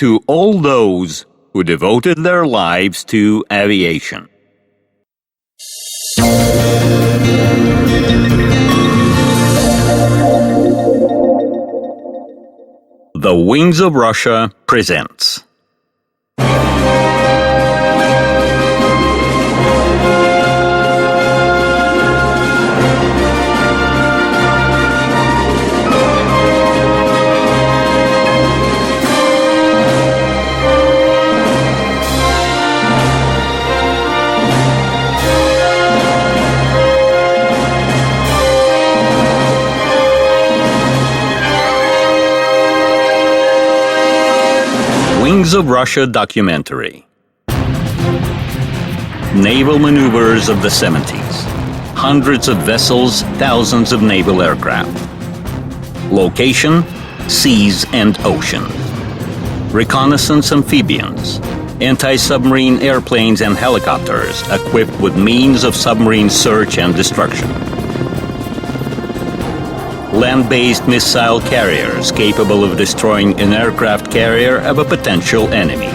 to all those who devoted their lives to aviation. The Wings of Russia presents Wings of Russia documentary. Naval maneuvers of the 70s. Hundreds of vessels, thousands of naval aircraft. Location: seas and oceans. Reconnaissance amphibians. Anti-submarine airplanes and helicopters equipped with means of submarine search and destruction. Land-based missile carriers capable of destroying an aircraft carrier of a potential enemy.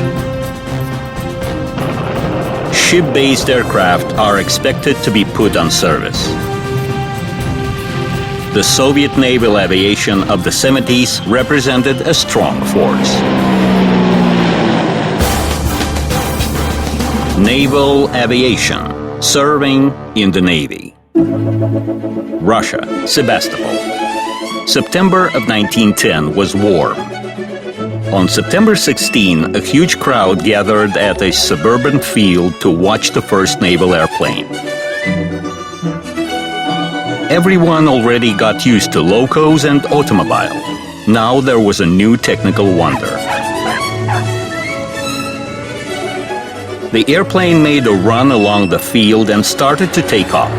Ship-based aircraft are expected to be put on service. The Soviet naval aviation of the 70s represented a strong force. Naval aviation, serving in the Navy. Russia, Sebastopol. September of 1910 was warm. On September 16, a huge crowd gathered at a suburban field to watch the first naval airplane. Everyone already got used to locos and automobile. Now there was a new technical wonder. The airplane made a run along the field and started to take off.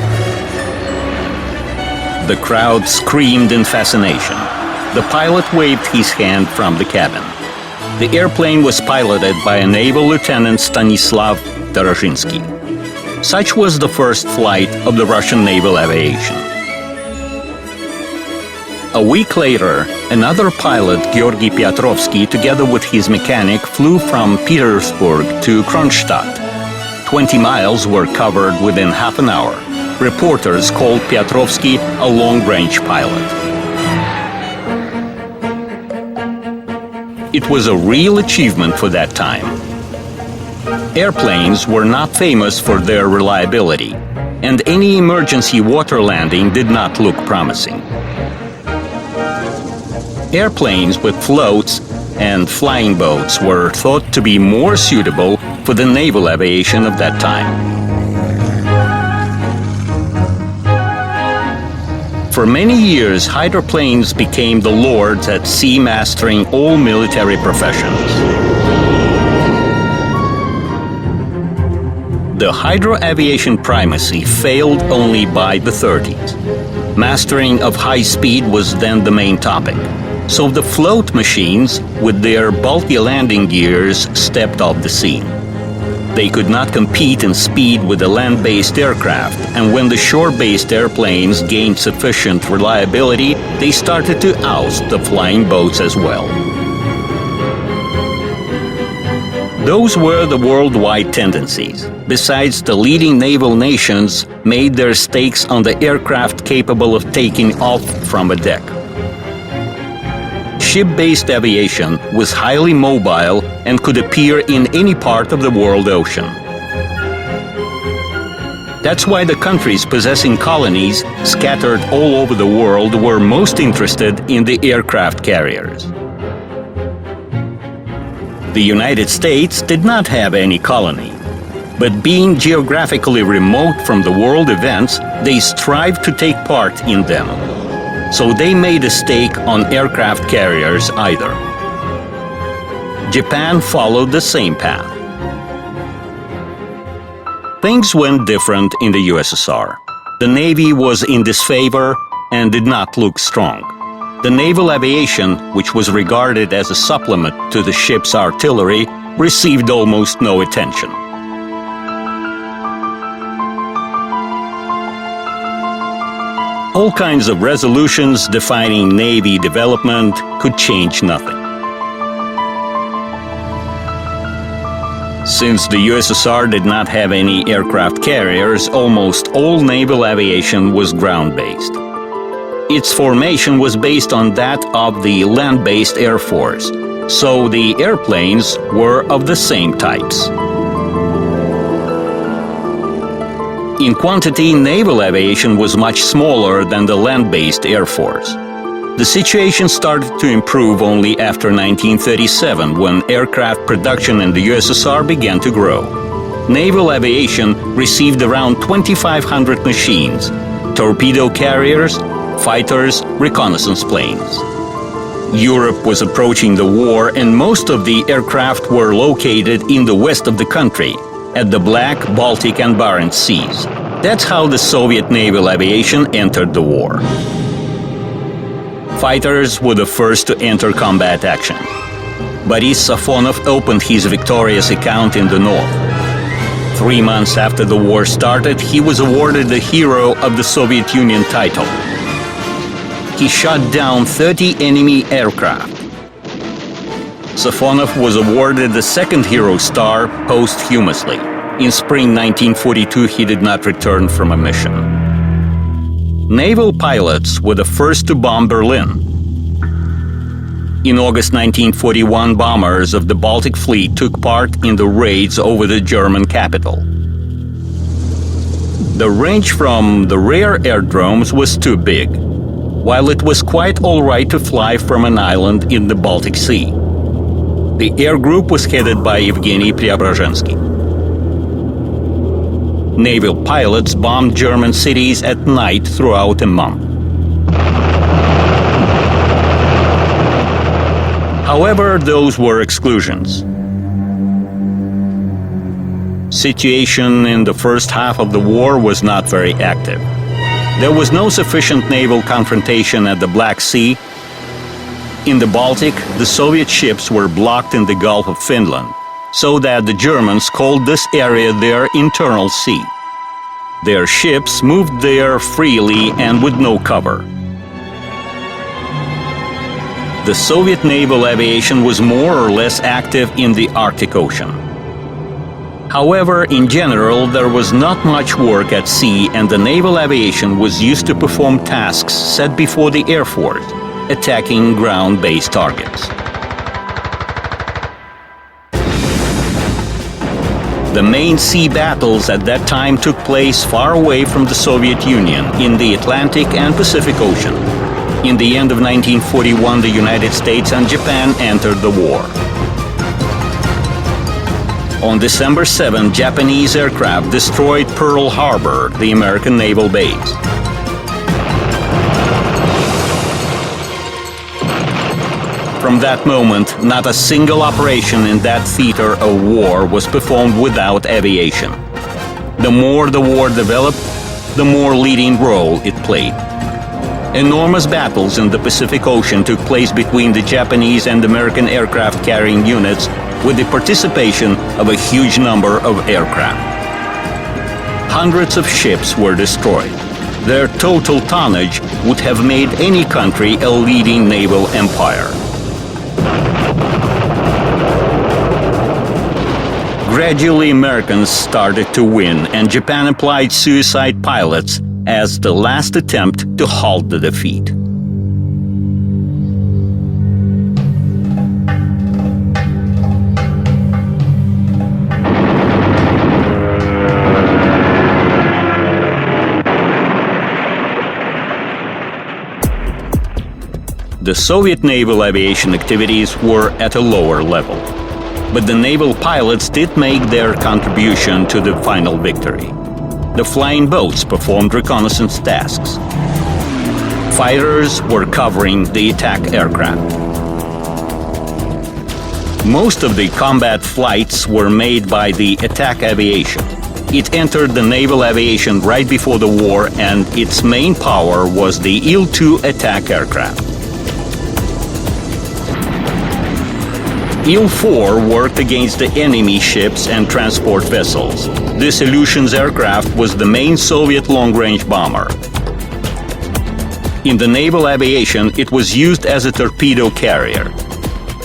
The crowd screamed in fascination. The pilot waved his hand from the cabin. The airplane was piloted by a naval lieutenant Stanislav Dorozhinsky. Such was the first flight of the Russian naval aviation. A week later, another pilot, Georgy Piotrovsky, together with his mechanic, flew from Petersburg to Kronstadt. 20 miles were covered within half an hour. Reporters called Piotrovsky a long-range pilot. It was a real achievement for that time. Airplanes were not famous for their reliability, and any emergency water landing did not look promising. Airplanes with floats and flying boats were thought to be more suitable for the naval aviation of that time. For many years, hydroplanes became the lords at sea, mastering all military professions. The hydro-aviation primacy failed only by the 30s. Mastering of high speed was then the main topic. So the float machines, with their bulky landing gears, stepped off the scene. They could not compete in speed with the land-based aircraft, and when the shore-based airplanes gained sufficient reliability, they started to oust the flying boats as well. Those were the worldwide tendencies. Besides, the leading naval nations made their stakes on the aircraft capable of taking off from a deck. Ship-based aviation was highly mobile and could appear in any part of the world ocean. That's why the countries possessing colonies scattered all over the world were most interested in the aircraft carriers. The United States did not have any colony, but being geographically remote from the world events, they strived to take part in them. So they made a stake on aircraft carriers either. Japan followed the same path. Things went different in the USSR. The Navy was in disfavor and did not look strong. The naval aviation, which was regarded as a supplement to the ship's artillery, received almost no attention. All kinds of resolutions defining Navy development could change nothing. Since the USSR did not have any aircraft carriers, almost all naval aviation was ground-based. Its formation was based on that of the land-based Air Force, so the airplanes were of the same types. In quantity, naval aviation was much smaller than the land-based Air Force. The situation started to improve only after 1937, when aircraft production in the USSR began to grow. Naval aviation received around 2,500 machines, torpedo carriers, fighters, reconnaissance planes. Europe was approaching the war, and most of the aircraft were located in the west of the country, at the Black, Baltic, and Barents Seas. That's how the Soviet naval aviation entered the war. Fighters were the first to enter combat action. Boris Safonov opened his victorious account in the north. 3 months after the war started, he was awarded the Hero of the Soviet Union title. He shot down 30 enemy aircraft. Safonov was awarded the second Hero Star posthumously. In spring 1942, he did not return from a mission. Naval pilots were the first to bomb Berlin. In August 1941, bombers of the Baltic Fleet took part in the raids over the German capital. The range from the rare aerodromes was too big, while it was quite all right to fly from an island in the Baltic Sea. The air group was headed by Evgeny Preobrazhensky. Naval pilots bombed German cities at night throughout a month. However, those were exclusions. Situation in the first half of the war was not very active. There was no sufficient naval confrontation at the Black Sea. In the Baltic, the Soviet ships were blocked in the Gulf of Finland, so that the Germans called this area their internal sea. Their ships moved there freely and with no cover. The Soviet naval aviation was more or less active in the Arctic Ocean. However, in general, there was not much work at sea, and the naval aviation was used to perform tasks set before the Air Force, attacking ground-based targets. The main sea battles at that time took place far away from the Soviet Union, in the Atlantic and Pacific Ocean. In the end of 1941, the United States and Japan entered the war. On December 7, Japanese aircraft destroyed Pearl Harbor, the American naval base. From that moment, not a single operation in that theater of war was performed without aviation. The more the war developed, the more leading role it played. Enormous battles in the Pacific Ocean took place between the Japanese and American aircraft carrying units, with the participation of a huge number of aircraft. Hundreds of ships were destroyed. Their total tonnage would have made any country a leading naval empire. Gradually, Americans started to win, and Japan applied suicide pilots as the last attempt to halt the defeat. The Soviet naval aviation activities were at a lower level, but the naval pilots did make their contribution to the final victory. The flying boats performed reconnaissance tasks. Fighters were covering the attack aircraft. Most of the combat flights were made by the attack aviation. It entered the naval aviation right before the war, and its main power was the Il-2 attack aircraft. Il-4 worked against the enemy ships and transport vessels. This Ilyushin's aircraft was the main Soviet long-range bomber. In the naval aviation, it was used as a torpedo carrier.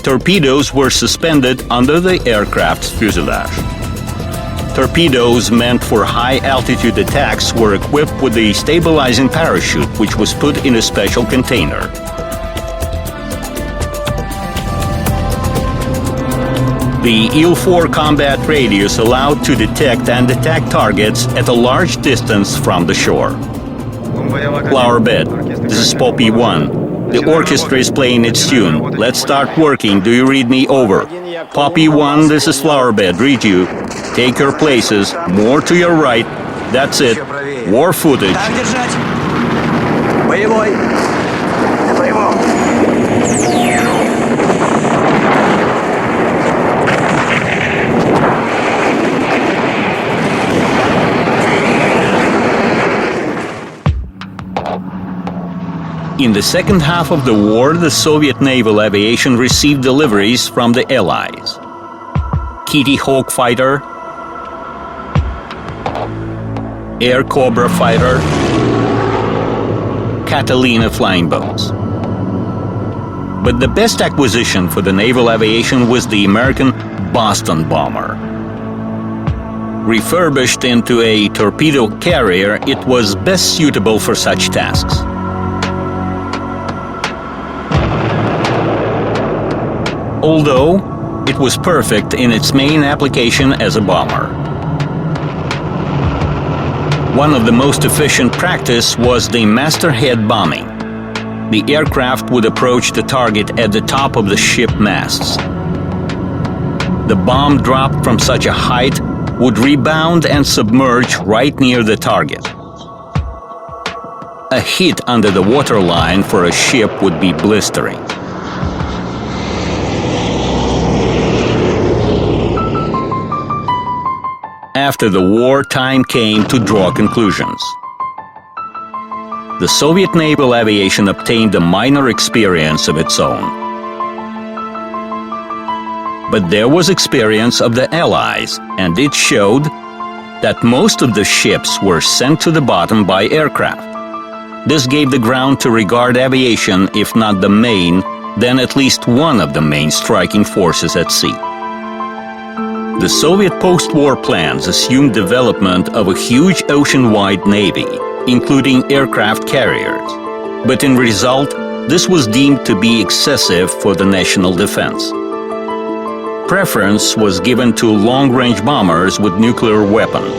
Torpedoes were suspended under the aircraft's fuselage. Torpedoes meant for high-altitude attacks were equipped with a stabilizing parachute, which was put in a special container. The IL-4 combat radius allowed to detect and attack targets at a large distance from the shore. Flower bed. This is Poppy 1. The orchestra is playing its tune. Let's start working. Do you read me? Over. Poppy 1, this is Flower bed. Read you. Take your places. More to your right. That's it. War footage. Так держать. Боевой. На боевом. In the second half of the war, the Soviet naval aviation received deliveries from the Allies. Kitty Hawk fighter, Air Cobra fighter, Catalina flying boats. But the best acquisition for the naval aviation was the American Boston bomber. Refurbished into a torpedo carrier, it was best suitable for such tasks. Although it was perfect in its main application as a bomber. One of the most efficient practice was the masthead bombing. The aircraft would approach the target at the top of the ship masts. The bomb dropped from such a height would rebound and submerge right near the target. A hit under the waterline for a ship would be blistering. After the war, time came to draw conclusions. The Soviet naval aviation obtained a minor experience of its own. But there was experience of the Allies, and it showed that most of the ships were sent to the bottom by aircraft. This gave the ground to regard aviation, if not the main, then at least one of the main striking forces at sea. The Soviet post-war plans assumed development of a huge ocean-wide navy, including aircraft carriers. But in result, this was deemed to be excessive for the national defense. Preference was given to long-range bombers with nuclear weapons.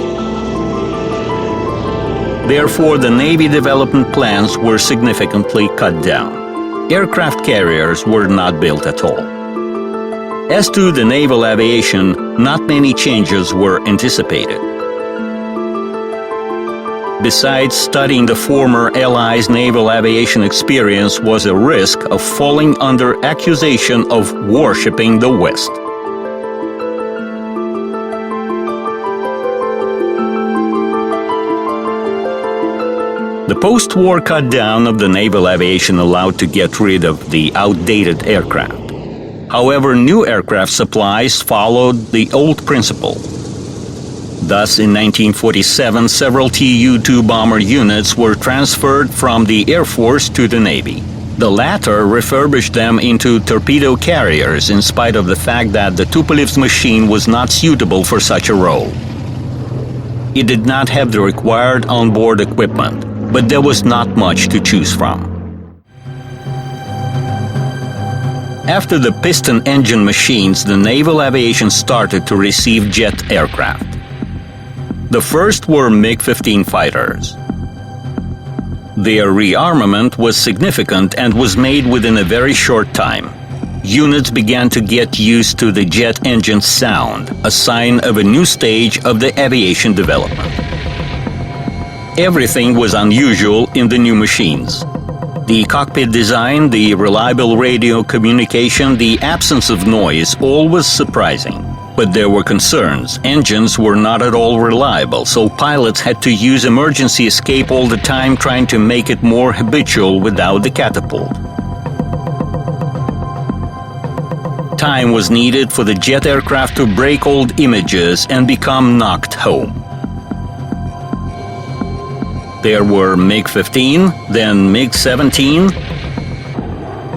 Therefore, the Navy development plans were significantly cut down. Aircraft carriers were not built at all. As to the naval aviation, not many changes were anticipated. Besides, studying the former Allies' naval aviation experience was a risk of falling under accusation of worshipping the West. The post-war cut-down of the naval aviation allowed to get rid of the outdated aircraft. However, new aircraft supplies followed the old principle. Thus, in 1947, several Tu-2 bomber units were transferred from the Air Force to the Navy. The latter refurbished them into torpedo carriers in spite of the fact that the Tupolev's machine was not suitable for such a role. It did not have the required onboard equipment, but there was not much to choose from. After the piston engine machines, the naval aviation started to receive jet aircraft. The first were MiG-15 fighters. Their rearmament was significant and was made within a very short time. Units began to get used to the jet engine sound, a sign of a new stage of the aviation development. Everything was unusual in the new machines. The cockpit design, the reliable radio communication, the absence of noise, all was surprising. But there were concerns. Engines were not at all reliable, so pilots had to use emergency escape all the time, trying to make it more habitual without the catapult. Time was needed for the jet aircraft to break old images and become knocked home. There were MiG-15, then MiG-17,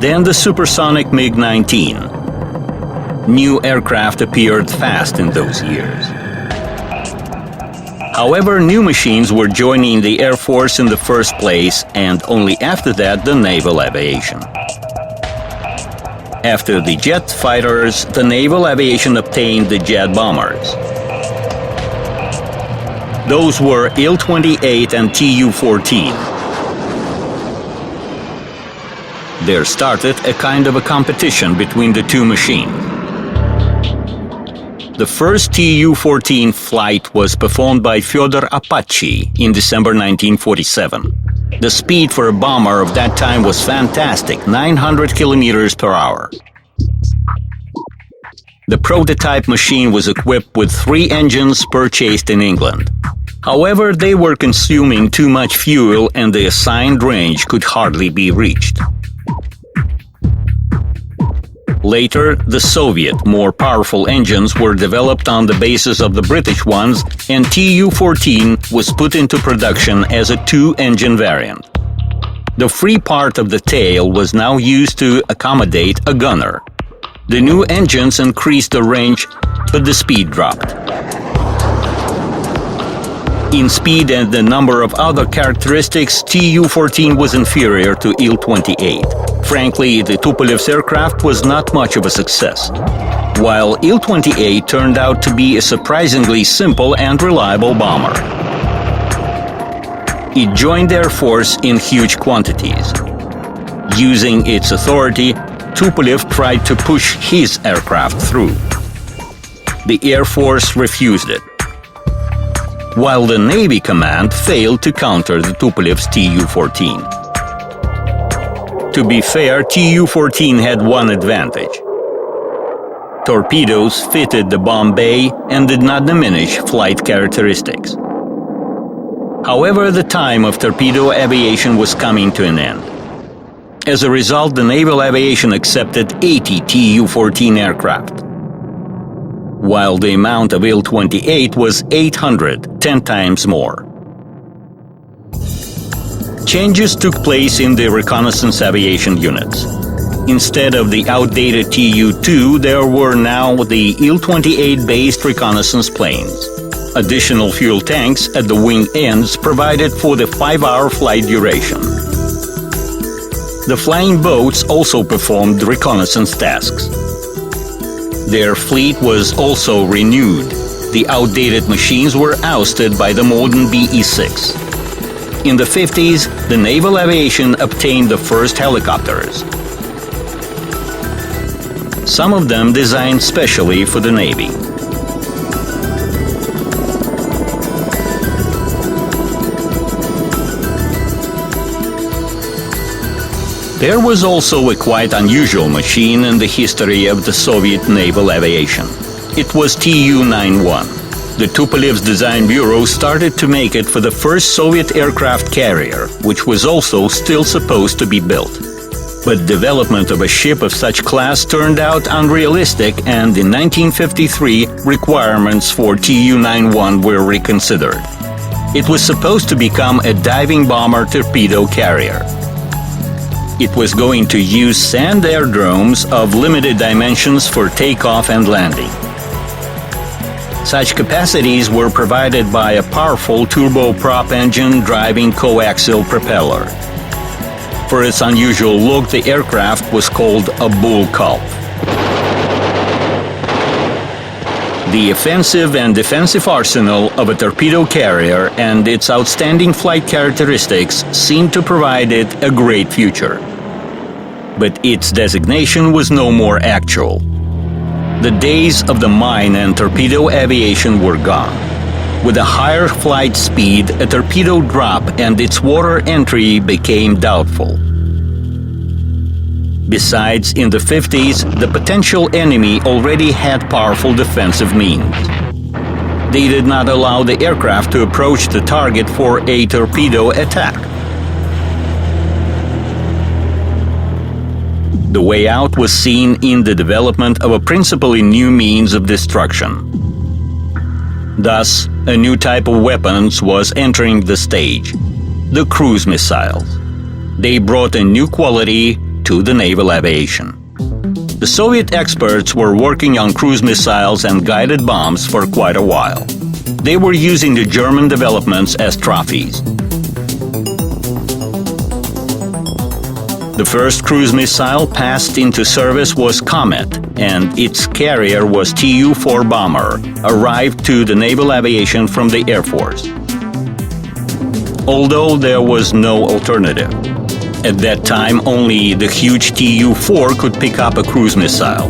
then the supersonic MiG-19. New aircraft appeared fast in those years. However, new machines were joining the Air Force in the first place, and only after that the naval aviation. After the jet fighters, the naval aviation obtained the jet bombers. Those were Il-28 and Tu-14. There started a kind of a competition between the two machines. The first Tu-14 flight was performed by Fyodor Apache in December 1947. The speed for a bomber of that time was fantastic, 900 kilometers per hour. The prototype machine was equipped with 3 engines purchased in England. However, they were consuming too much fuel and the assigned range could hardly be reached. Later, the Soviet, more powerful engines were developed on the basis of the British ones, and Tu-14 was put into production as a 2-engine variant. The free part of the tail was now used to accommodate a gunner. The new engines increased the range, but the speed dropped. In speed and the number of other characteristics, Tu-14 was inferior to Il-28. Frankly, the Tupolev's aircraft was not much of a success, while Il-28 turned out to be a surprisingly simple and reliable bomber. It joined the Air Force in huge quantities. Using its authority, Tupolev tried to push his aircraft through. The Air Force refused it, while the Navy command failed to counter the Tupolev's Tu-14. To be fair, Tu-14 had one advantage. Torpedoes fitted the bomb bay and did not diminish flight characteristics. However, the time of torpedo aviation was coming to an end. As a result, the naval aviation accepted 80 Tu-14 aircraft, while the amount of Il-28 was 800, 10 times more. Changes took place in the reconnaissance aviation units. Instead of the outdated Tu-2, there were now the Il-28-based reconnaissance planes. Additional fuel tanks at the wing ends provided for the 5-hour flight duration. The flying boats also performed reconnaissance tasks. Their fleet was also renewed. The outdated machines were ousted by the modern BE-6. In the 50s, the naval aviation obtained the first helicopters. Some of them designed specially for the Navy. There was also a quite unusual machine in the history of the Soviet naval aviation. It was Tu-91. The Tupolev's Design Bureau started to make it for the first Soviet aircraft carrier, which was also still supposed to be built. But development of a ship of such class turned out unrealistic, and in 1953, requirements for Tu-91 were reconsidered. It was supposed to become a diving bomber torpedo carrier. It was going to use sand aerodromes of limited dimensions for takeoff and landing. Such capacities were provided by a powerful turboprop engine driving coaxial propeller. For its unusual look, the aircraft was called a bull culp. The offensive and defensive arsenal of a torpedo carrier and its outstanding flight characteristics seemed to provide it a great future. But its designation was no more actual. The days of the mine and torpedo aviation were gone. With a higher flight speed, a torpedo drop and its water entry became doubtful. Besides, in the 50s, the potential enemy already had powerful defensive means. They did not allow the aircraft to approach the target for a torpedo attack. The way out was seen in the development of a principally new means of destruction. Thus, a new type of weapons was entering the stage: the cruise missiles. They brought a new quality to the naval aviation. The Soviet experts were working on cruise missiles and guided bombs for quite a while. They were using the German developments as trophies. The first cruise missile passed into service was Comet, and its carrier was Tu-4 bomber, arrived to the Naval Aviation from the Air Force. Although there was no alternative. At that time, only the huge Tu-4 could pick up a cruise missile.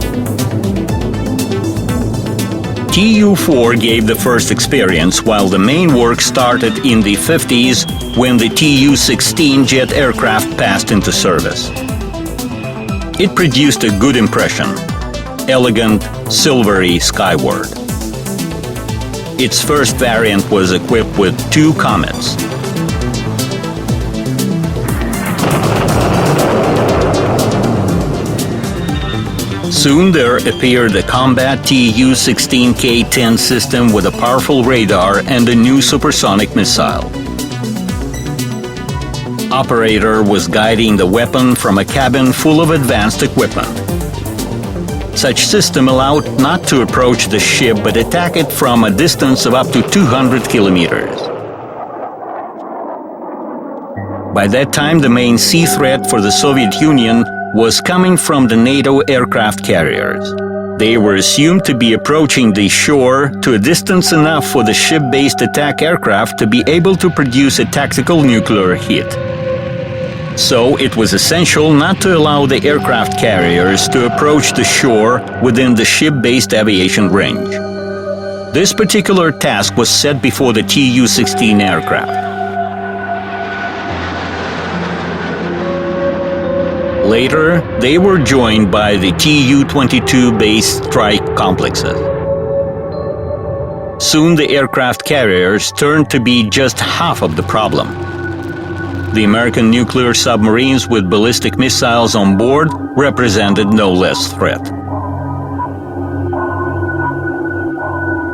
Tu-4 gave the first experience, while the main work started in the 50s when the Tu-16 jet aircraft passed into service. It produced a good impression, elegant, silvery skyward. Its first variant was equipped with 2 Comets. Soon there appeared a combat Tu-16K-10 system with a powerful radar and a new supersonic missile. Operator was guiding the weapon from a cabin full of advanced equipment. Such system allowed not to approach the ship but attack it from a distance of up to 200 kilometers. By that time, the main sea threat for the Soviet Union was coming from the NATO aircraft carriers. They were assumed to be approaching the shore to a distance enough for the ship-based attack aircraft to be able to produce a tactical nuclear hit. So it was essential not to allow the aircraft carriers to approach the shore within the ship-based aviation range. This particular task was set before the Tu-16 aircraft. Later, they were joined by the Tu-22-based strike complexes. Soon the aircraft carriers turned to be just half of the problem. The American nuclear submarines with ballistic missiles on board represented no less threat.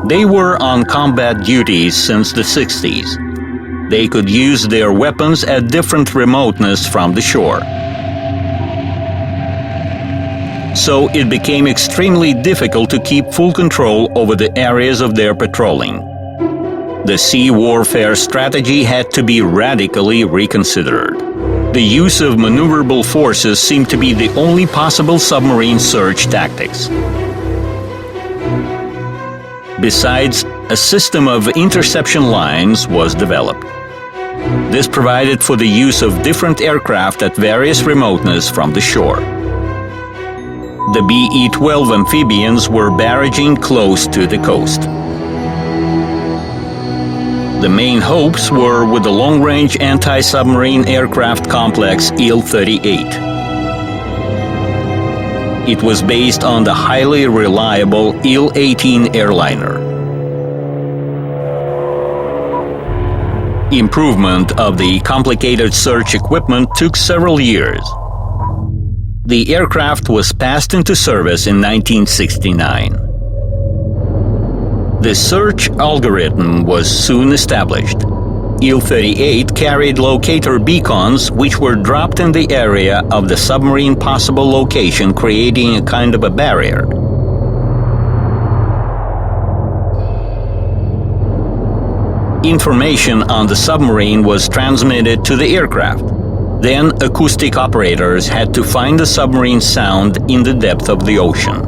They were on combat duties since the 60s. They could use their weapons at different remoteness from the shore. So it became extremely difficult to keep full control over the areas of their patrolling. The sea warfare strategy had to be radically reconsidered. The use of maneuverable forces seemed to be the only possible submarine search tactics. Besides, a system of interception lines was developed. This provided for the use of different aircraft at various remoteness from the shore. The BE-12 amphibians were barraging close to the coast. The main hopes were with the long-range anti-submarine aircraft complex Il-38. It was based on the highly reliable Il-18 airliner. Improvement of the complicated search equipment took several years. The aircraft was passed into service in 1969. The search algorithm was soon established. Il-38 carried locator beacons which were dropped in the area of the submarine possible location, creating a kind of a barrier. Information on the submarine was transmitted to the aircraft. Then acoustic operators had to find the submarine sound in the depth of the ocean.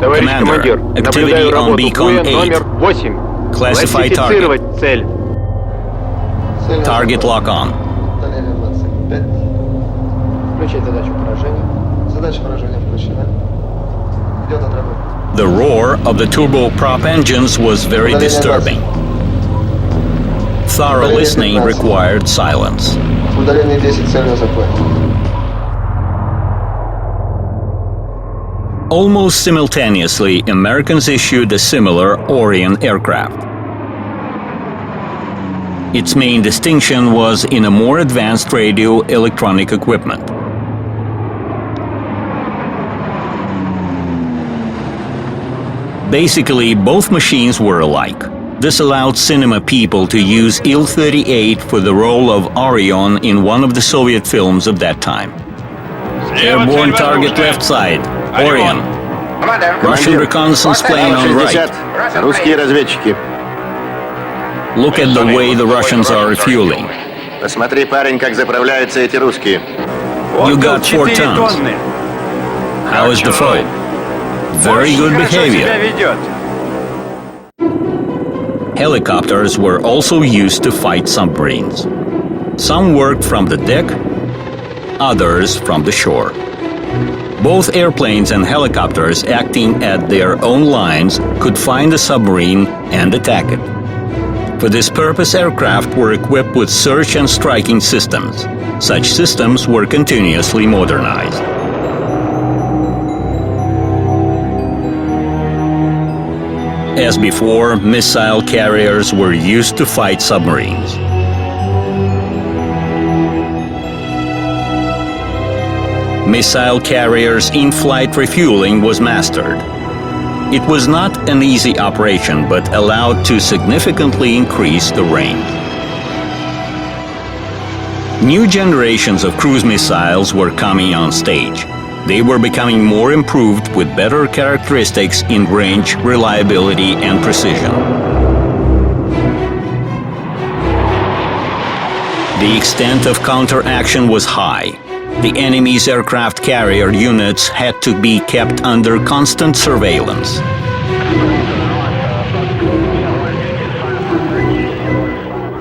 Commander, activity on beacon 8. Classify target. Цель. Target lock on. Включить задачу поражения. Задача поражения включена. Идет отработка. The roar of the turboprop engines was very disturbing. Thorough listening required silence. Удаление 10, цель на захват. Almost simultaneously, Americans issued a similar Orion aircraft. Its main distinction was in a more advanced radio electronic equipment. Basically, both machines were alike. This allowed cinema people to use Il-38 for the role of Orion in one of the Soviet films of that time. Airborne target left side. Orion. Russian reconnaissance plane on right. Русские разведчики. Look at the way the Russians are refueling. Посмотри, парень, как заправляются эти русские. You got 4 tons. How is the foe? Very good behavior. Helicopters were also used to fight submarines. Some worked from the deck, others from the shore. Both airplanes and helicopters acting at their own lines could find a submarine and attack it. For this purpose, aircraft were equipped with search and striking systems. Such systems were continuously modernized. As before, missile carriers were used to fight submarines. Missile carriers' in-flight refueling was mastered. It was not an easy operation, but allowed to significantly increase the range. New generations of cruise missiles were coming on stage. They were becoming more improved with better characteristics in range, reliability, and precision. The extent of counteraction was high. The enemy's aircraft carrier units had to be kept under constant surveillance.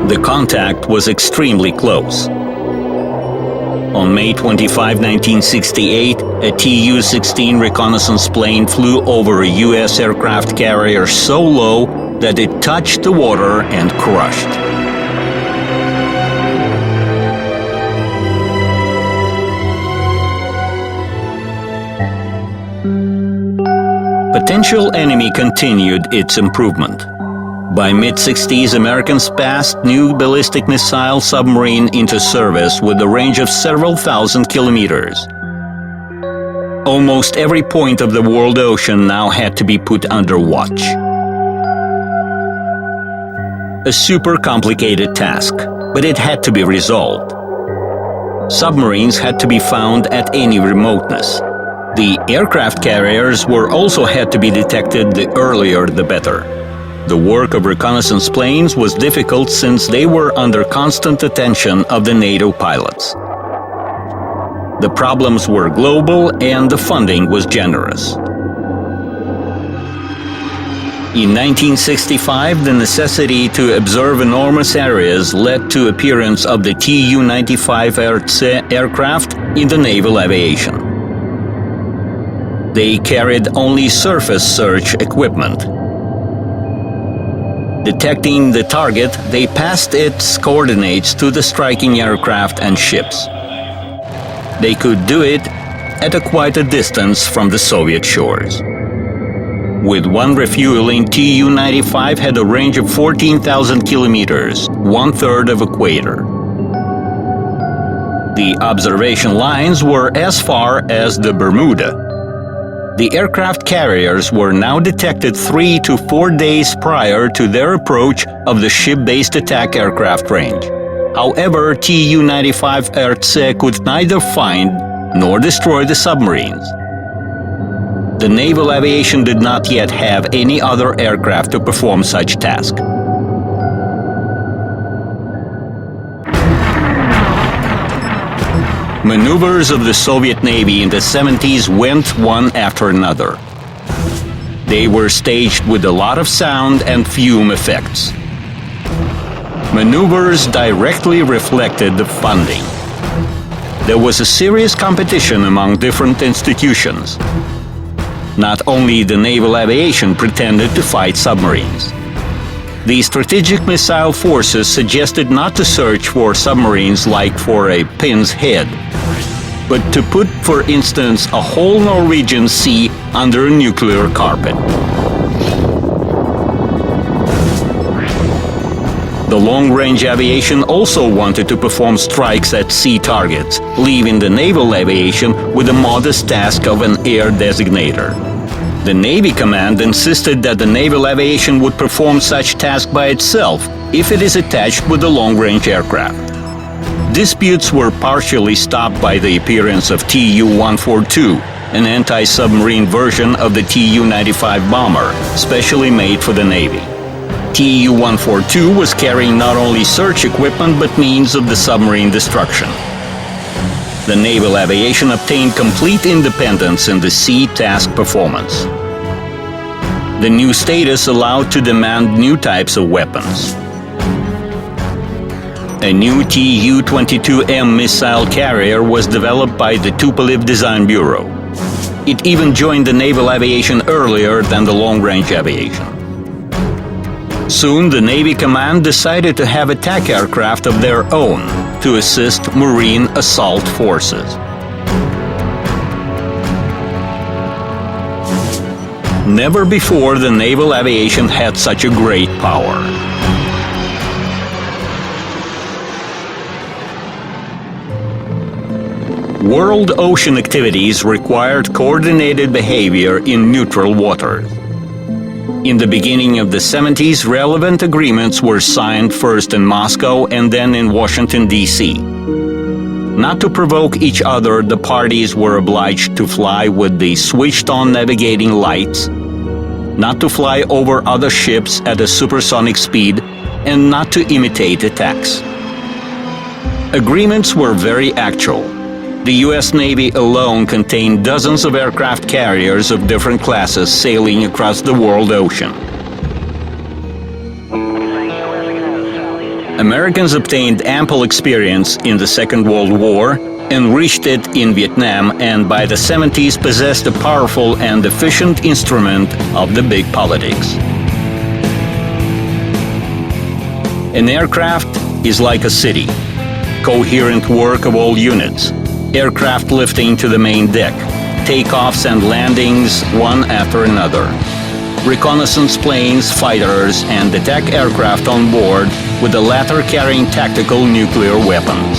The contact was extremely close. On May 25, 1968, a Tu-16 reconnaissance plane flew over a U.S. aircraft carrier so low that it touched the water and crushed. Potential enemy continued its improvement. By mid-60s, Americans passed new ballistic missile submarine into service with a range of several thousand kilometers. Almost every point of the world ocean now had to be put under watch. A super complicated task, but it had to be resolved. Submarines had to be found at any remoteness. The aircraft carriers were also had to be detected, the earlier the better. The work of reconnaissance planes was difficult since they were under constant attention of the NATO pilots. The problems were global and the funding was generous. In 1965, the necessity to observe enormous areas led to appearance of the Tu-95 aircraft in the naval aviation. They carried only surface search equipment. Detecting the target, they passed its coordinates to the striking aircraft and ships. They could do it at quite a distance from the Soviet shores. With one refueling, Tu-95 had a range of 14,000 kilometers, 1/3 of equator. The observation lines were as far as the Bermuda. The aircraft carriers were now detected 3 to 4 days prior to their approach of the ship-based attack aircraft range. However, Tu-95 RC could neither find nor destroy the submarines. The naval aviation did not yet have any other aircraft to perform such task. Maneuvers of the Soviet Navy in the 70s went one after another. They were staged with a lot of sound and fume effects. Maneuvers directly reflected the funding. There was a serious competition among different institutions. Not only the naval aviation pretended to fight submarines. The strategic missile forces suggested not to search for submarines like for a pin's head, but to put, for instance, a whole Norwegian Sea under a nuclear carpet. The long-range aviation also wanted to perform strikes at sea targets, leaving the naval aviation with the modest task of an air designator. The Navy Command insisted that the naval aviation would perform such task by itself if it is attached with a long-range aircraft. Disputes were partially stopped by the appearance of Tu-142, an anti-submarine version of the Tu-95 bomber, specially made for the Navy. Tu-142 was carrying not only search equipment but means of the submarine destruction. The Naval Aviation obtained complete independence in the sea task performance. The new status allowed to demand new types of weapons. A new Tu-22M missile carrier was developed by the Tupolev Design Bureau. It even joined the naval aviation earlier than the long-range aviation. Soon, the Navy Command decided to have attack aircraft of their own to assist Marine assault forces. Never before the naval aviation had such a great power. World ocean activities required coordinated behavior in neutral waters. In the beginning of the 70s, relevant agreements were signed first in Moscow and then in Washington, D.C. Not to provoke each other, the parties were obliged to fly with the switched-on navigating lights, not to fly over other ships at a supersonic speed, and not to imitate attacks. Agreements were very actual. The U.S. Navy alone contained dozens of aircraft carriers of different classes sailing across the world ocean. Americans obtained ample experience in the Second World War, enriched it in Vietnam, and by the 70s possessed a powerful and efficient instrument of the big politics. An aircraft is like a city, coherent work of all units. Aircraft lifting to the main deck, takeoffs and landings one after another. Reconnaissance planes, fighters, and attack aircraft on board, with the latter carrying tactical nuclear weapons.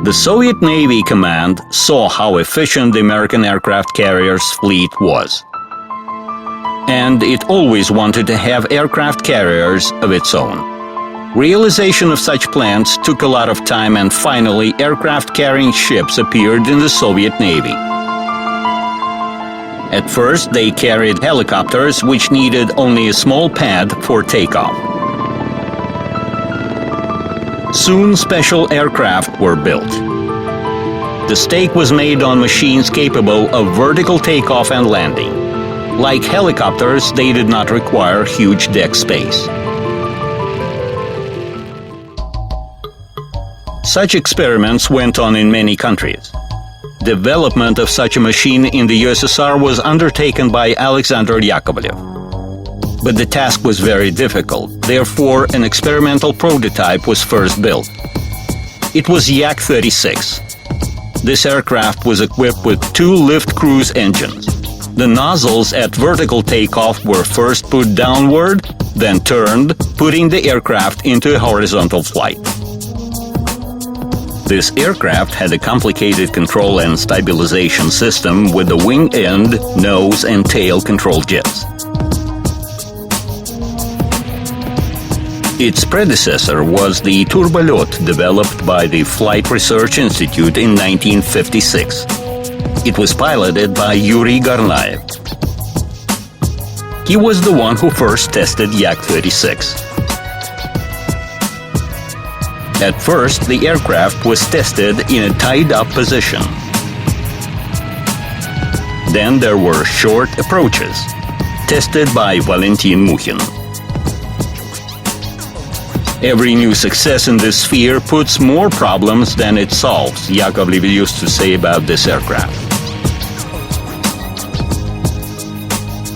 The Soviet Navy Command saw how efficient the American aircraft carriers fleet was. And it always wanted to have aircraft carriers of its own. Realization of such plans took a lot of time, and finally aircraft-carrying ships appeared in the Soviet Navy. At first, they carried helicopters which needed only a small pad for takeoff. Soon, special aircraft were built. The stake was made on machines capable of vertical takeoff and landing. Like helicopters, they did not require huge deck space. Such experiments went on in many countries. Development of such a machine in the USSR was undertaken by Alexander Yakovlev. But the task was very difficult, therefore an experimental prototype was first built. It was Yak-36. This aircraft was equipped with 2 lift cruise engines. The nozzles at vertical takeoff were first put downward, then turned, putting the aircraft into a horizontal flight. This aircraft had a complicated control and stabilization system with the wing end, nose, and tail control jets. Its predecessor was the Turbolet, developed by the Flight Research Institute in 1956. It was piloted by Yuri Garnaev. He was the one who first tested Yak-36. At first, the aircraft was tested in a tied-up position. Then there were short approaches, tested by Valentin Mukhin. Every new success in this sphere puts more problems than it solves, Yakovlev used to say about this aircraft.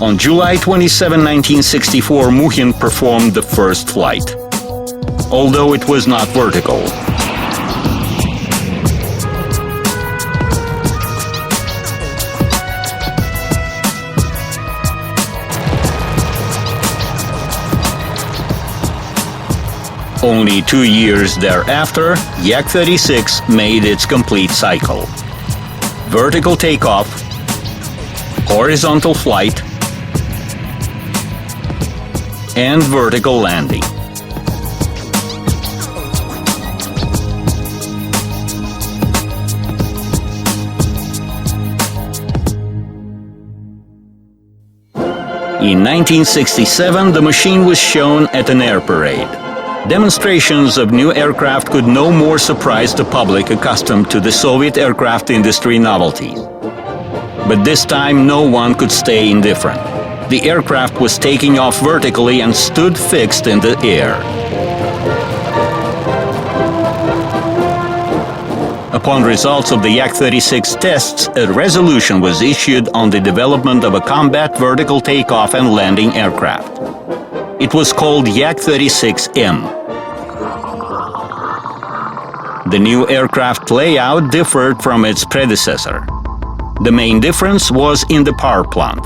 On July 27, 1964, Mukhin performed the first flight, although it was not vertical. Only 2 years thereafter, Yak-36 made its complete cycle. Vertical takeoff, horizontal flight, and vertical landing. In 1967, the machine was shown at an air parade. Demonstrations of new aircraft could no more surprise the public accustomed to the Soviet aircraft industry novelties. But this time, no one could stay indifferent. The aircraft was taking off vertically and stood fixed in the air. Upon results of the Yak-36 tests, a resolution was issued on the development of a combat vertical takeoff and landing aircraft. It was called Yak-36M. The new aircraft layout differed from its predecessor. The main difference was in the power plant.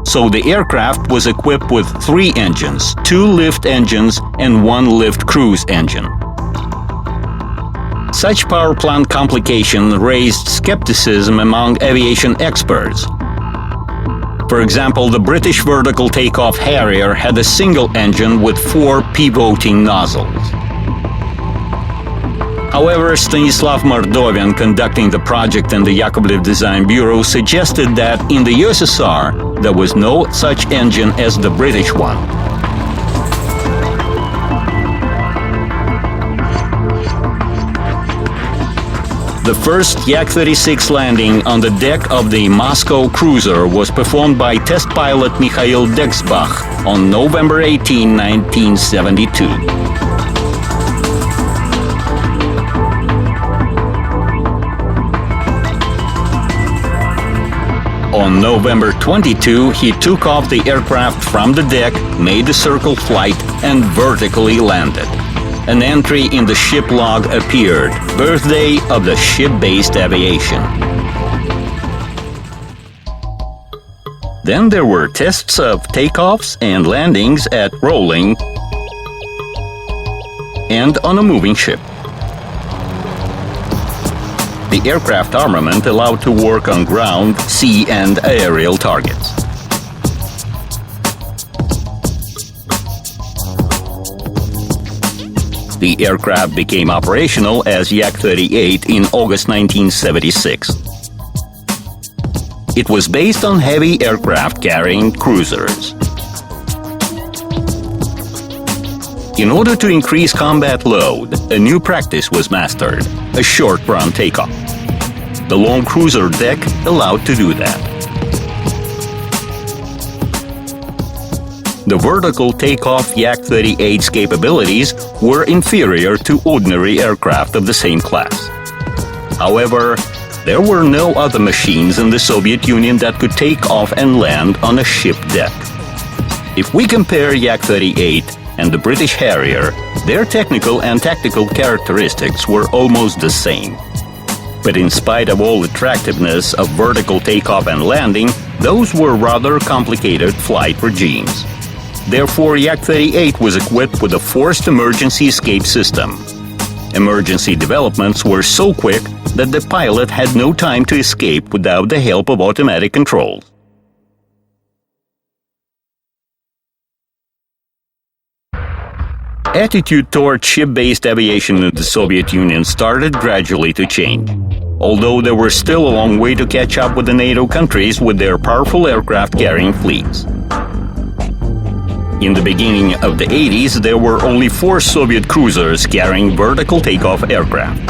So the aircraft was equipped with 3 engines, 2 lift engines and 1 lift cruise engine. Such power plant complication raised skepticism among aviation experts. For example, the British vertical takeoff Harrier had a single engine with 4 pivoting nozzles. However, Stanislav Mordovin, conducting the project in the Yakovlev Design Bureau, suggested that in the USSR there was no such engine as the British one. The first Yak-36 landing on the deck of the Moscow cruiser was performed by test pilot Mikhail Dexbach on November 18, 1972. On November 22, he took off the aircraft from the deck, made a circle flight, and vertically landed. An entry in the ship log appeared, "Birthday of the ship-based aviation." Then there were tests of takeoffs and landings at rolling and on a moving ship. The aircraft armament allowed to work on ground, sea, and aerial targets. The aircraft became operational as Yak-38 in August 1976. It was based on heavy aircraft carrying cruisers. In order to increase combat load, a new practice was mastered: a short-run takeoff. The long cruiser deck allowed to do that. The vertical takeoff Yak-38's capabilities were inferior to ordinary aircraft of the same class. However, there were no other machines in the Soviet Union that could take off and land on a ship deck. If we compare Yak-38 and the British Harrier, their technical and tactical characteristics were almost the same. But in spite of all attractiveness of vertical takeoff and landing, those were rather complicated flight regimes. Therefore, Yak-38 was equipped with a forced emergency escape system. Emergency developments were so quick that the pilot had no time to escape without the help of automatic controls. Attitude toward ship-based aviation in the Soviet Union started gradually to change, although there were still a long way to catch up with the NATO countries with their powerful aircraft-carrying fleets. In the beginning of the 80s, there were only 4 Soviet cruisers carrying vertical takeoff aircraft.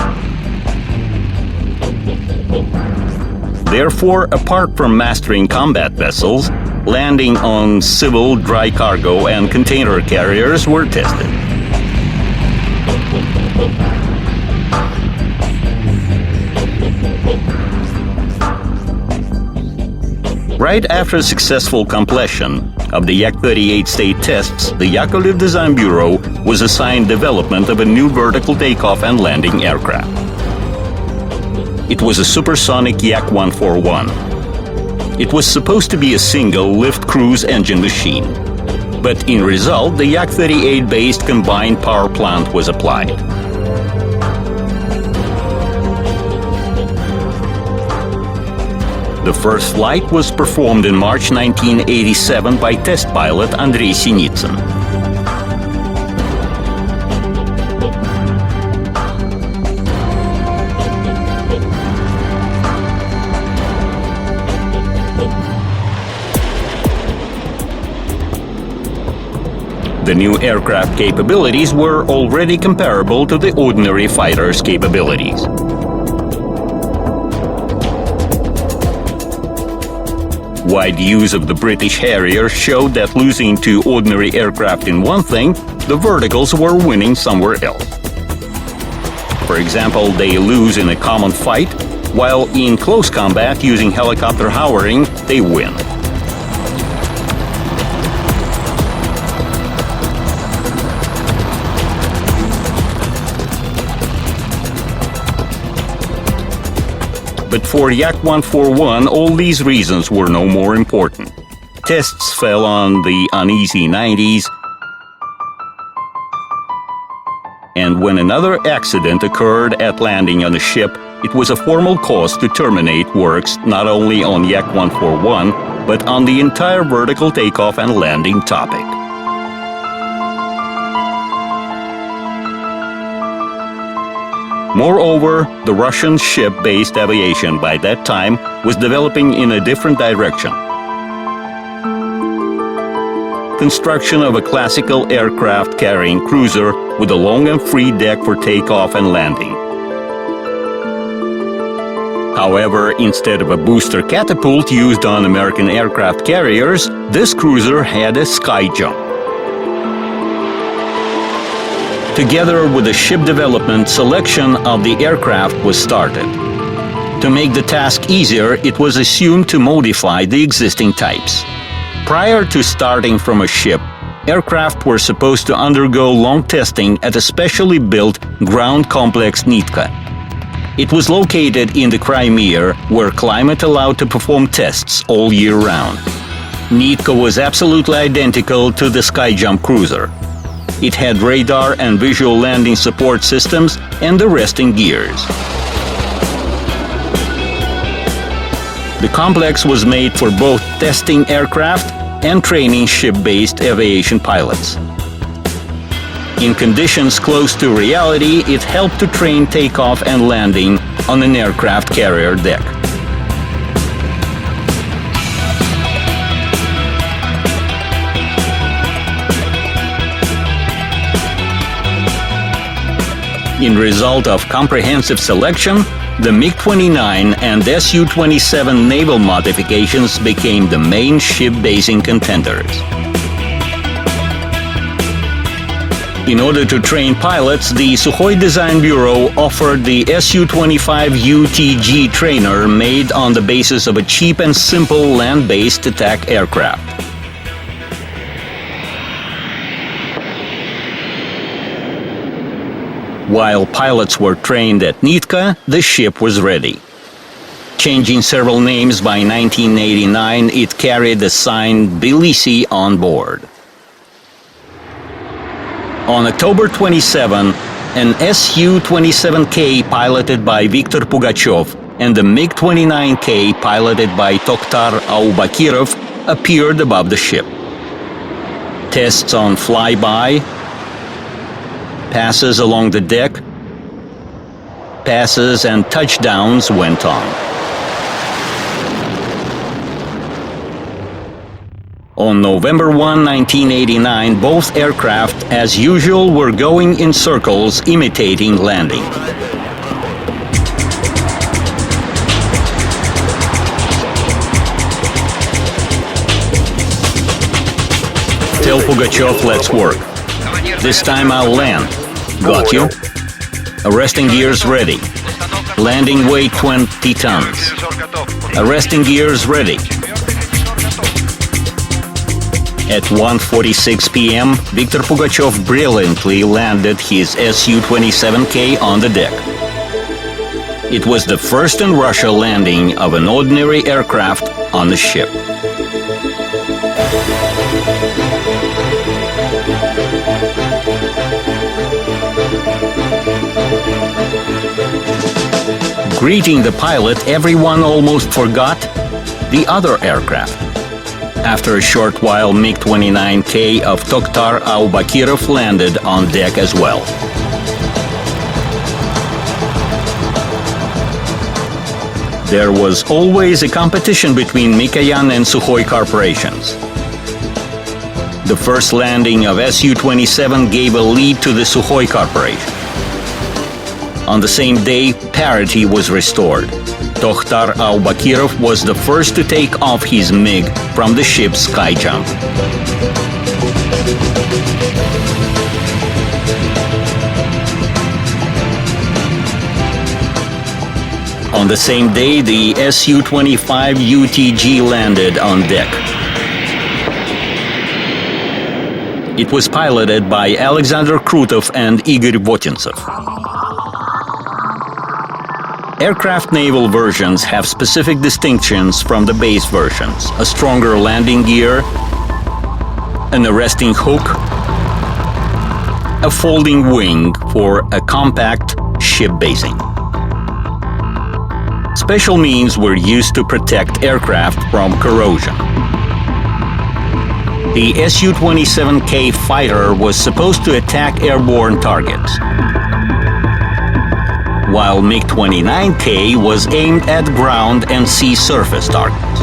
Therefore, apart from mastering combat vessels, landing on civil, dry cargo, and container carriers were tested. Right after successful completion of the Yak-38 state tests, the Yakovlev Design Bureau was assigned development of a new vertical takeoff and landing aircraft. It was a supersonic Yak-141. It was supposed to be a single lift cruise engine machine. But in result, the Yak-38-based combined power plant was applied. The first flight was performed in March 1987 by test pilot Andrei Sinitsyn. The new aircraft capabilities were already comparable to the ordinary fighter's capabilities. Wide use of the British Harrier showed that losing to ordinary aircraft in one thing, the verticals were winning somewhere else. For example, they lose in a common fight, while in close combat using helicopter hovering, they win. But for Yak-141, all these reasons were no more important. Tests fell on the uneasy 90s, and when another accident occurred at landing on the ship, it was a formal cause to terminate works not only on Yak-141, but on the entire vertical takeoff and landing topic. Moreover, the Russian ship-based aviation by that time was developing in a different direction. Construction of a classical aircraft-carrying cruiser with a long and free deck for takeoff and landing. However, instead of a booster catapult used on American aircraft carriers, this cruiser had a sky jump. Together with the ship development, selection of the aircraft was started. To make the task easier, it was assumed to modify the existing types. Prior to starting from a ship, aircraft were supposed to undergo long testing at a specially built ground complex Nitka. It was located in the Crimea, where climate allowed to perform tests all year round. Nitka was absolutely identical to the Skyjump cruiser. It had radar and visual landing support systems and the resting gears. The complex was made for both testing aircraft and training ship-based aviation pilots. In conditions close to reality, it helped to train takeoff and landing on an aircraft carrier deck. In result of comprehensive selection, the MiG-29 and Su-27 naval modifications became the main ship-basing contenders. In order to train pilots, the Sukhoi Design Bureau offered the Su-25 UTG trainer made on the basis of a cheap and simple land-based attack aircraft. While pilots were trained at Nitka, the ship was ready. Changing several names by 1989, it carried the sign Tbilisi on board. On October 27, an Su-27K piloted by Viktor Pugachev and the MiG-29K piloted by Tokhtar Aubakirov appeared above the ship. Tests on flyby, passes along the deck, passes and touchdowns went on. On November 1, 1989, both aircraft, as usual, were going in circles imitating landing. Tell Pugachev, let's work. This time I'll land. Got you? Arresting gears ready. Landing weight 20 tons. Arresting gears ready. At 1:46 p.m., Viktor Pugachev brilliantly landed his Su-27K on the deck. It was the first in Russia landing of an ordinary aircraft on the ship. Greeting the pilot, everyone almost forgot the other aircraft. After a short while, MiG-29K of Tokhtar Aubakirov landed on deck as well. There was always a competition between Mikoyan and Sukhoi corporations. The first landing of Su-27 gave a lead to the Sukhoi corporation. On the same day, parity was restored. Tokhtar Aubakirov was the first to take off his MiG from the ship's sky jump. On the same day, the Su-25 UTG landed on deck. It was piloted by Alexander Krutov and Igor Votintsov. Aircraft naval versions have specific distinctions from the base versions: a stronger landing gear, an arresting hook, a folding wing for a compact ship basing. Special means were used to protect aircraft from corrosion. The Su-27K fighter was supposed to attack airborne targets, while MiG-29K was aimed at ground and sea surface targets.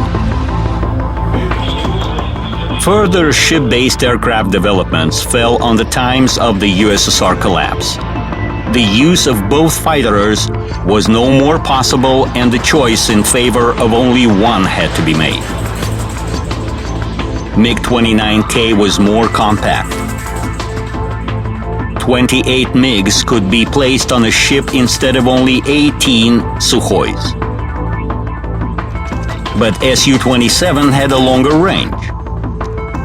Further ship-based aircraft developments fell on the times of the USSR collapse. The use of both fighters was no more possible, and the choice in favor of only one had to be made. MiG-29K was more compact. 28 MiGs could be placed on a ship instead of only 18 Sukhois. But Su-27 had a longer range.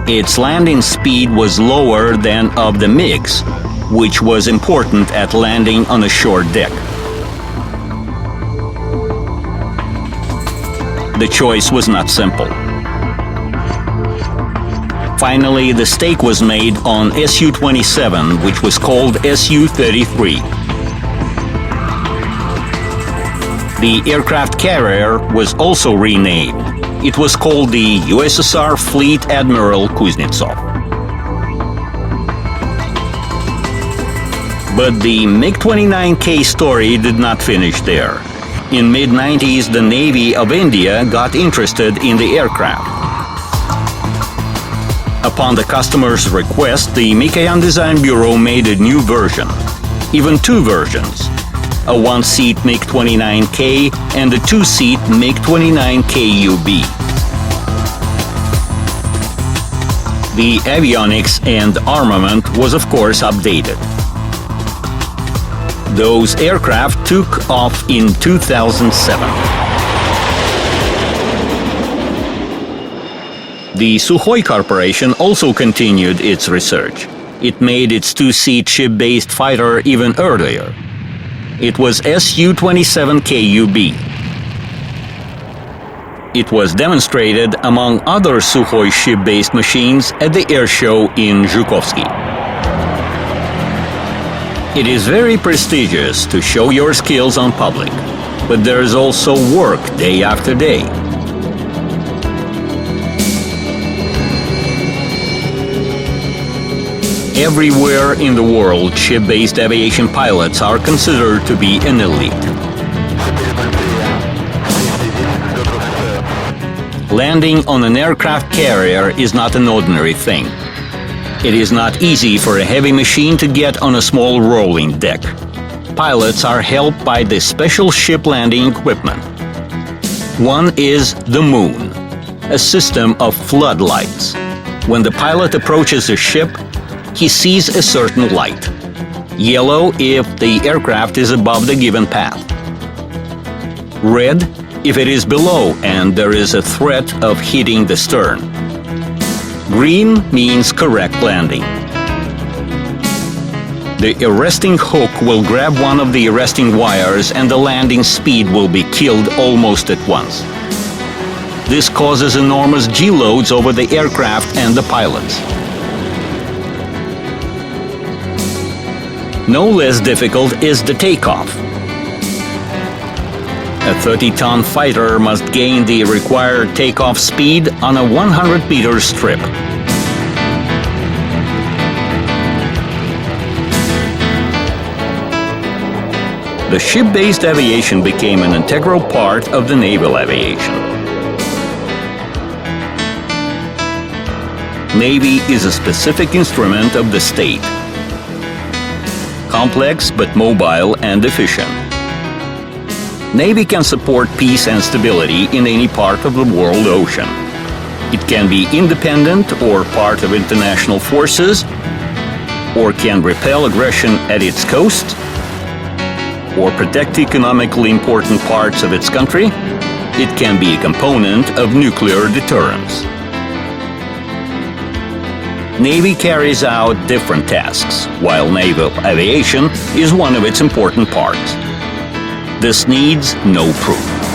Its landing speed was lower than of the MiGs, which was important at landing on a short deck. The choice was not simple. Finally, the stake was made on Su-27, which was called Su-33. The aircraft carrier was also renamed. It was called the USSR Fleet Admiral Kuznetsov. But the MiG-29K story did not finish there. In mid-90s, the Navy of India got interested in the aircraft. Upon the customer's request, the Mikoyan Design Bureau made a new version, even two versions, a one-seat MiG-29K and a two-seat MiG-29KUB. The avionics and armament was of course updated. Those aircraft took off in 2007. The Sukhoi Corporation also continued its research. It made its two-seat ship-based fighter even earlier. It was Su-27KUB. It was demonstrated among other Sukhoi ship-based machines at the air show in Zhukovsky. It is very prestigious to show your skills on public, but there is also work day after day. Everywhere in the world, ship-based aviation pilots are considered to be an elite. Landing on an aircraft carrier is not an ordinary thing. It is not easy for a heavy machine to get on a small rolling deck. Pilots are helped by this special ship landing equipment. One is the moon, a system of floodlights. When the pilot approaches a ship, he sees a certain light. Yellow if the aircraft is above the given path. Red if it is below and there is a threat of hitting the stern. Green means correct landing. The arresting hook will grab one of the arresting wires and the landing speed will be killed almost at once. This causes enormous G-loads over the aircraft and the pilots. No less difficult is the takeoff. A 30-ton fighter must gain the required takeoff speed on a 100-meter strip. The ship-based aviation became an integral part of the naval aviation. Navy is a specific instrument of the state. Complex but mobile and efficient. Navy can support peace and stability in any part of the world ocean. It can be independent or part of international forces, or can repel aggression at its coast, or protect economically important parts of its country. It can be a component of nuclear deterrence. Navy carries out different tasks, while naval aviation is one of its important parts. This needs no proof.